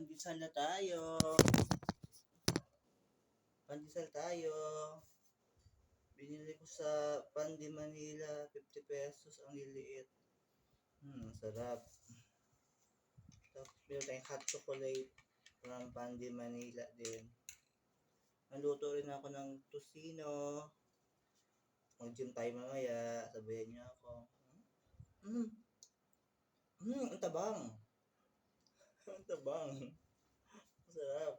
Pandesal na tayo. Pandesal tayo. Binili ko sa Pandi Manila, 50 pesos ang liliit. Sarap. Tapos meron tayong hot chocolate from Pandi Manila din. Naluto rin ako ng tocino. Mag-gym tayo mamaya. Sabayan niyo ako. Ang tabang. Ang tabang. Masarap.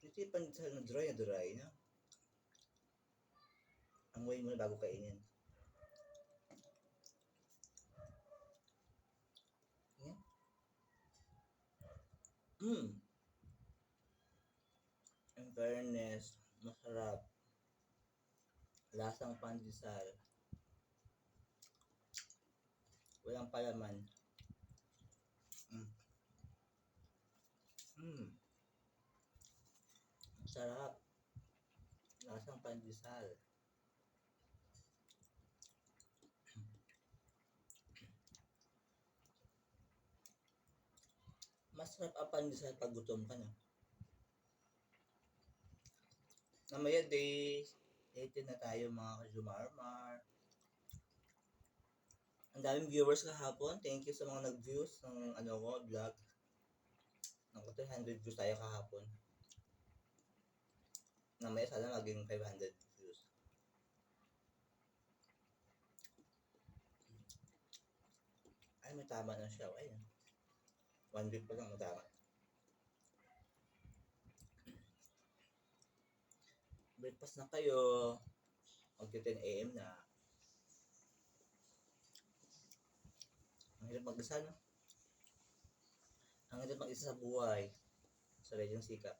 Ito yung pandesal na dry na. Amoy mo na bago kainin. In fairness, masarap. Lasang pandesal. Walang palaman. Sarap. Lasang pandesal. Masarap ang pandesal pag gutom ka na. Namaya day 18 na tayo mga kajumarmar. Ang daming viewers kahapon. Thank you sa mga nag-views ng vlog. Nang 300 views tayo kahapon. Namaya sana maging 500 views. Ay, may tama na siya. Ayun. 1 week pa lang matama. Breakfast na kayo. Mag-10 AM na. Ang hirap mag-isa, no? Ang hirap mag-isa sa buhay. Sa Region Sikap.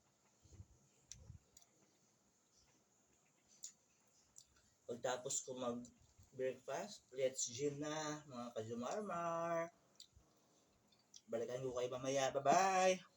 Pagtapos ko mag-breakfast, let's gym na, mga kajumarmar. Balikan ko kayo mamaya. Bye-bye!